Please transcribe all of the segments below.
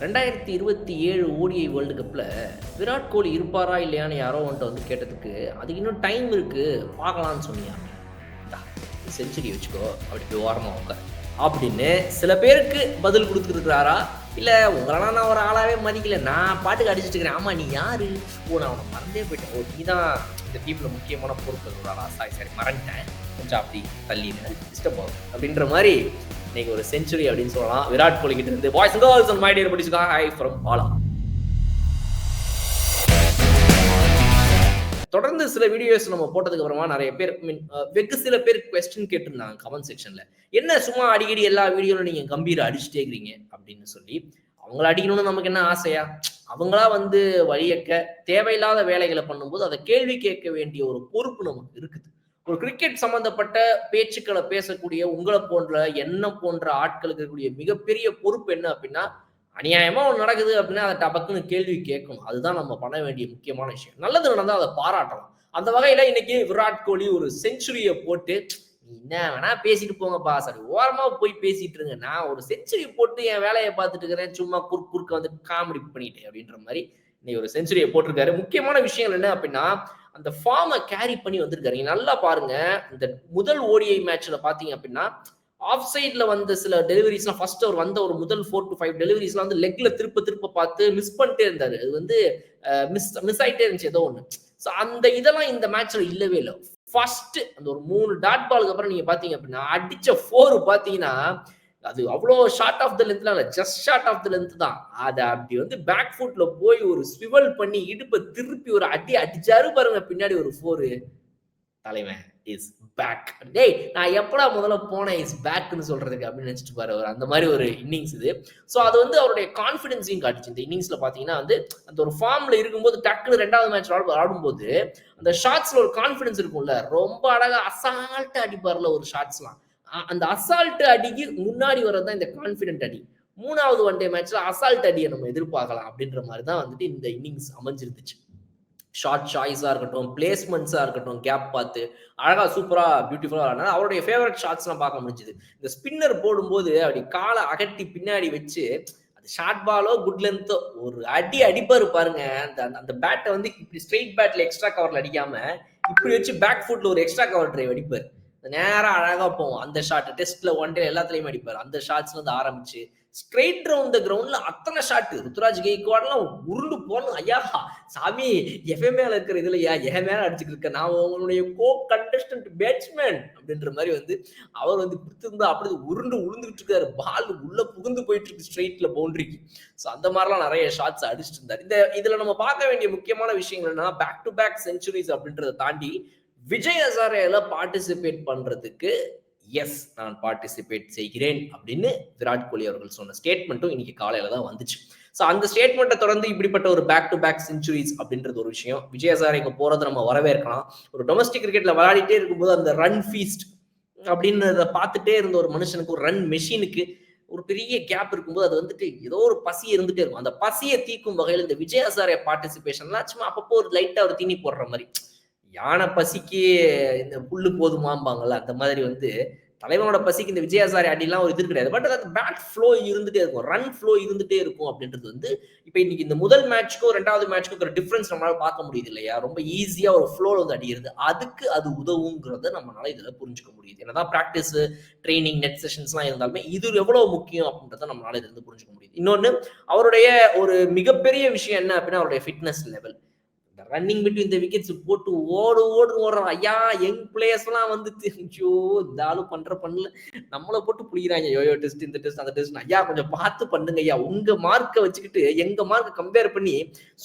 2027 ODI world கப்பில் விராட் கோலி இருப்பாரா இல்லையான்னு யாரோ வந்துட்டு வந்து கேட்டதுக்கு அது இன்னும் டைம் இருக்குது பார்க்கலான்னு சொன்னியா, செஞ்சுரி வச்சுக்கோ அப்படி போய் ஓரமாக உட்கார் அப்படின்னு சில பேருக்கு பதில் கொடுத்துருக்குறாரா? இல்லை உங்களெல்லாம் நான் ஒரு ஆளாகவே மதிக்கல, நான் பாட்டுக்கு அடிச்சுட்டு இருக்கிறேன். ஆமாம், நீ யார்? நான் அவனை மறந்தே போயிட்டேன். நீ தான் இந்த டீமில் முக்கியமான பொறுப்பு இருக்கிறாரா? சரி மறந்துட்டேன், கொஞ்சம் அப்படி தள்ளினேன், டிஸ்டர்ப் ஆகும் அப்படின்ற மாதிரி இன்னைக்கு ஒரு செஞ்சுரி அப்படின்னு சொல்லலாம் விராட் கோலி கிட்ட இருந்து. Boys and girls and my dear படிச்சுக்கா, ஹை ஃப்ரம் பாலா. தொடர்ந்து சில வீடியோஸ் நம்ம போட்டதுக்கு அப்புறமா நிறைய பேர் வெகு சில பேர் கொஸ்டின் கேட்டிருந்தாங்க கமெண்ட் செக்ஷன்ல, என்ன சும்மா அடிக்கடி எல்லா வீடியோலும் நீங்க கம்பீர அடிச்சுட்டே இருக்கிறீங்க அப்படின்னு சொல்லி. அவங்கள அடிக்கணும்னு நமக்கு என்ன ஆசையா? அவங்களா வந்து வழியக்க தேவையில்லாத வேலைகளை பண்ணும்போது அதை கேள்வி கேட்க வேண்டிய ஒரு பொறுப்பு நமக்கு இருக்குது. ஒரு கிரிக்கெட் சம்பந்தப்பட்ட பேச்சுக்களை பேசக்கூடிய உங்களை போன்ற என்ன போன்ற ஆட்களுக்கு இருக்கக்கூடிய மிகப்பெரிய பொறுப்பு என்ன அப்படின்னா, அநியாயமா ஒன்று நடக்குது அப்படின்னா அதை டபக்குன்னு கேள்வி கேட்கணும். அதுதான் நம்ம பண்ண வேண்டிய முக்கியமான விஷயம். நல்லது நடந்தா அதை பாராட்டலாம். அந்த வகையில இன்னைக்கு விராட் கோலி ஒரு செஞ்சுரியை போட்டு, என்ன வேணா பேசிட்டு போங்கப்பா, சரி ஓரமா போய் பேசிட்டு இருங்க, நான் ஒரு செஞ்சுரி போட்டு என் வேலையை பார்த்துட்டு இருக்கிறேன், சும்மா குறுக்க வந்து காமெடி பண்ணிட்டேன் அப்படின்ற மாதிரி இன்னைக்கு ஒரு செஞ்சுரியை போட்டிருக்காரு. முக்கியமான விஷயங்கள் என்ன அப்படின்னா, அந்த ஃபார்மை கேரி பண்ணி வந்திருக்காரு. நீங்க நல்லா பாருங்க, இந்த முதல் ஓடிஐ மேட்ச்ல பாத்தீங்க அப்படின்னா ஆஃப் சைட்ல வந்த சில டெலிவரிஸ்லாம் ஃபர்ஸ்ட் அவர் வந்த ஒரு முதல் 4 to 5 டெலிவரிஸ்லாம் வந்து லெக்ல திருப்ப பார்த்து மிஸ் பண்ணிட்டே இருந்தாரு. அது வந்து மிஸ் ஆயிட்டே இருந்துச்சு ஏதோ ஒன்று. ஸோ அந்த இதெல்லாம் இந்த மேட்ச்ல இல்லவே இல்லை. ஃபர்ஸ்ட் அந்த ஒரு 3 டாட் பாலுக்கு அப்புறம் நீங்க பாத்தீங்க அப்படின்னா அடிச்ச 4 பாத்தீங்கன்னா அது அவ்வளோ ஷார்ட் ஆஃப் த லென்த்லாம் இல்லை, just short of the length தான். அதை அப்படி வந்து பேக் ஃபுட்ல போய் ஒரு ஸ்விவல் பண்ணி இடுப்பை திருப்பி ஒரு அடி அடிச்சாரு பாருங்க, பின்னாடி ஒரு 4. தலைவன் இஸ் பேக். டேய் நான் எப்படா முதல்ல போனேன் இஸ் பேக்னு சொல்றதுக்கு அப்படின்னு நினைச்சிட்டு பாரு. அந்த மாதிரி ஒரு இன்னிங்ஸ் இது. ஸோ அது வந்து அவருடைய கான்ஃபிடன்ஸையும் காட்டுச்சு. இந்த இன்னிங்ஸ்ல பாத்தீங்கன்னா வந்து அந்த ஒரு ஃபார்ம்ல இருக்கும்போது டக்குனு 2வது மேட்ச் ஆடும்போது அந்த ஷாட்ஸ்ல ஒரு கான்ஃபிடன்ஸ் இருக்கும்ல, ரொம்ப அழகா அசால்ட்டா அடிப்பார்ல ஒரு ஷாட்ஸ்லாம். அந்த அசால்ட் அடிக்கு முன்னாடி வரதான் இந்த கான்ஃபிடென்ட் அடி. 3வது ஒன் டே மேட்ச்ல அசால்ட் அடியை நம்ம எதிர்பார்க்கலாம் அப்படின்ற மாதிரி தான் வந்துட்டு இந்த இன்னிங்ஸ் அமைஞ்சிருந்துச்சு. ஷார்ட் சாய்ஸா இருக்கட்டும், பிளேஸ்மெண்ட்ஸா இருக்கட்டும், கேப் பார்த்து அழகா சூப்பரா பியூட்டிஃபுல்லா ஆனா அவருடைய ஃபேவரட் ஷாட்ஸ்லாம் பார்க்க முடிஞ்சது. இந்த ஸ்பின்னர் போடும்போது அப்படி காலை அகட்டி பின்னாடி வச்சு அது ஷார்ட் பாலோ குட் லென்த்தோ ஒரு அடி அடிப்பாரு பாருங்க. அந்த பேட்டை வந்து இப்படி ஸ்ட்ரெயிட் பேட்ல எக்ஸ்ட்ரா கவர்ல அடிக்காம இப்படி வச்சு பேக் ஃபுட்ல ஒரு எக்ஸ்ட்ரா கவர் டிரைவ் அடிப்பாரு. நேரம் அழகா போவோம் அந்த ஷாட். டெஸ்ட்ல ஒன் டே எல்லாத்துலயுமே அடிப்பாரு. அந்த ஷாட்ஸ்ல இருந்து ஆரம்பிச்சு ஸ்ட்ரெயிட் ரவுண்ட் த கிரவுண்ட்ல அத்தனை ஷாட். ருத்துராஜ் கெய்க்வாட்லாம் உருண்டு போகணும். ஐயா சாமி எஃப்எம் மேல இருக்கிற இதுல என் மேல அடிச்சுட்டு இருக்க, நான் உங்களுடைய கோ கண்டஸ்டன்ட் பேட்ஸ்மேன் அப்படின்ற மாதிரி வந்து அவர் வந்து கொடுத்திருந்தா அப்படி உருண்டு உளுந்துகிட்டு இருக்காரு. பால் உள்ள புகுந்து போயிட்டு இருக்கு ஸ்ட்ரெயிட்ல பவுண்டரிக்கு. ஸோ அந்த மாதிரிலாம் நிறைய ஷாட்ஸ் அடிச்சுட்டு இருந்தார். இதுல நம்ம பார்க்க வேண்டிய முக்கியமான விஷயங்கள் என்னன்னா, பேக் டு பேக் செஞ்சுரிஸ் அப்படின்றத தாண்டி விஜய் ஹசாரேல பார்ட்டிசிபேட் பண்றதுக்கு எஸ் நான் பார்ட்டிசிபேட் செய்கிறேன் அப்படின்னு விராட் கோலி அவர்கள் சொன்ன ஸ்டேட்மெண்ட்டும் இன்னைக்கு காலையில தான் வந்துச்சு. ஸோ அந்த ஸ்டேட்மெண்ட்டை தொடர்ந்து இப்படிப்பட்ட ஒரு பேக் டு பேக் செஞ்சுரிஸ் அப்படின்றது ஒரு விஷயம். விஜய் ஹசாரே இங்க போறதை நம்ம வரவேற்கலாம். ஒரு டொமஸ்டிக் கிரிக்கெட்ல விளையாடிட்டே இருக்கும்போது அந்த ரன் ஃபீஸ்ட் அப்படின்றத பார்த்துட்டே இருந்த ஒரு மனுஷனுக்கு, ஒரு ரன் மெஷினுக்கு ஒரு பெரிய கேப் இருக்கும்போது அது வந்துட்டு ஏதோ ஒரு பசி இருந்துட்டே இருக்கும். அந்த பசியை தீக்கும் வகையில் இந்த விஜய் ஹசாரே பார்ட்டிசிபேஷன்லாம் சும்மா அப்பப்போ ஒரு லைட்டா ஒரு தீனி போடுற மாதிரி, யானை பசிக்கு இந்த புல்லு போதுமாம்பாங்கல்ல, அந்த மாதிரி வந்து தலைவனோட பசிக்கு இந்த விஜய் ஹசாரே அடிலாம் ஒரு இது கிடையாது. பட் அது பேட் ஃப்ளோ இருந்துட்டே இருக்கும், ரன் ஃப்ளோ இருந்துட்டே இருக்கும் அப்படின்றது வந்து இப்போ இன்னைக்கு இந்த முதல் மேட்ச்க்கும் 2வது மேட்ச்க்கும் ஒரு டிஃபரன்ஸ் நம்மளால பார்க்க முடியுது இல்லையா? ரொம்ப ஈஸியா ஒரு ஃப்ளோல வந்து அடிக்கிறது, அதுக்கு அது உதவுங்கிறத நம்மளால இதுல புரிஞ்சுக்க முடியுது. என்னதான் பிராக்டிஸ் ட்ரைனிங் நெட் செஷன்ஸ்லாம் இருந்தாலுமே இது எவ்வளவு முக்கியம் அப்படின்றத நம்மளால இதுல இருந்து புரிஞ்சுக்க முடியுது. இன்னொன்னு அவருடைய ஒரு மிகப்பெரிய விஷயம் என்ன அப்படின்னா அவருடைய fitness level. Running between the wickets போட்டு ஓடுறோம். ஐயா யங் பிளேயர்ஸ் எல்லாம் வந்து ஐயோ இந்த ஆளு பண்ணல நம்மளை போட்டு புளிக்கிறாங்க. யோயோ டெஸ்ட் இந்த டெஸ்ட் அந்த டெஸ்ட். ஐயா கொஞ்சம் பார்த்து பண்ணுங்க ஐயா. உங்க மார்க்கை வச்சுக்கிட்டு எங்க மார்க்கை கம்பேர் பண்ணி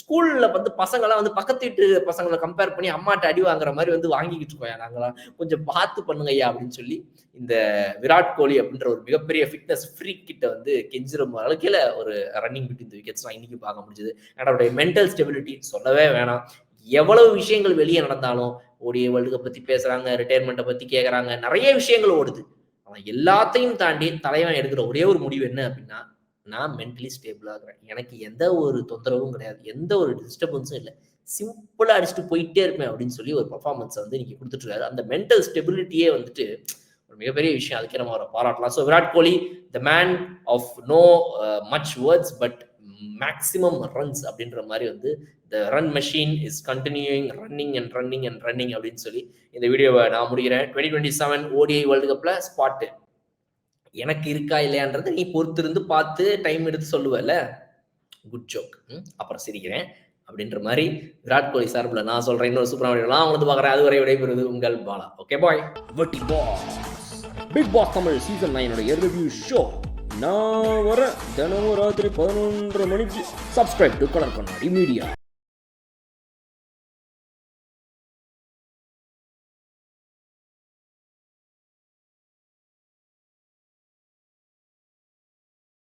ஸ்கூல்ல வந்து பசங்களாம் வந்து பக்கத்து வீட்டு பசங்களை கம்பேர் பண்ணி அம்மாட்ட அடி வாங்குற மாதிரி வந்து வாங்கிக்கிட்டு இருக்கோம் நாங்களாம். கொஞ்சம் பார்த்து பண்ணுங்க ஐயா அப்படின்னு சொல்லி இந்த விராட் கோலி அப்படின்ற ஒரு மிகப்பெரிய ஃபிட்னஸ் ஃப்ரீக் கிட்ட வந்து கெஞ்சுற அளவுக்கு ஒரு ரன்னிங் பிட்வீன் தி விக்கெட்ஸ் இன்னைக்கு பார்க்க முடிஞ்சது. அவருடைய மென்டல் ஸ்டெபிலிட்டி சொல்லவே வேணாம். எவ்வளவு விஷயங்கள் வெளியே நடந்தாலும் ஓடிஐ வேர்ல்டு கப் பத்தி பேசுறாங்க, ரிட்டையர்மெண்ட்டை பத்தி கேட்கறாங்க, நிறைய விஷயங்கள் ஓடுது. ஆனா எல்லாத்தையும் தாண்டி தலைவன் எடுக்கிற ஒரே ஒரு முடிவு என்ன அப்படின்னா, நான் மென்டலி ஸ்டேபிளா இருக்கிறேன், எனக்கு எந்த ஒரு தொந்தரவும் கிடையாது, எந்த ஒரு டிஸ்டர்பன்ஸும் இல்லை, சிம்பிளா அடிச்சுட்டு போயிட்டே இருப்பேன் அப்படின்னு சொல்லி ஒரு பர்ஃபார்மன்ஸ் வந்து இன்னைக்கு கொடுத்துட்டு இருக்காரு. அந்த மென்டல் ஸ்டெபிலிட்டியே வந்துட்டு ஒரு மிகப்பெரிய விஷயம். அதுக்கே நம்ம அவரை பாராட்டலாம். So Virat Kohli the man of no much words but maximum runs அப்படின்ற மாதிரி வந்து the run machine is continuing running and running and running அப்படின்னு சொல்லி இந்த வீடியோவை நான் முடிக்கிறேன். 2027 ODI வேர்ல்டு கப்பில் ஸ்பாட்டு எனக்கு இருக்கா இல்லையான்றது நீ பொறுத்திருந்து பார்த்து டைம் எடுத்து சொல்லுவல. Good joke. அப்புறம் சிரிக்கிறேன் அப்படின்ற மாதிரி விராட் கோலி சார்பில் நான் சொல்கிறேன். இன்னொரு சூப்பரான வீடியோ நான் வந்து பார்க்குறேன். அதுவரை விடைபெறுவது உங்கள் பாலா. Okay bye. வட்டி boss big boss Tamil season 9 review show நான் வர தினமும் ராத்திரி 11:30 மணிக்கு. Subscribe to colour Kannadi media.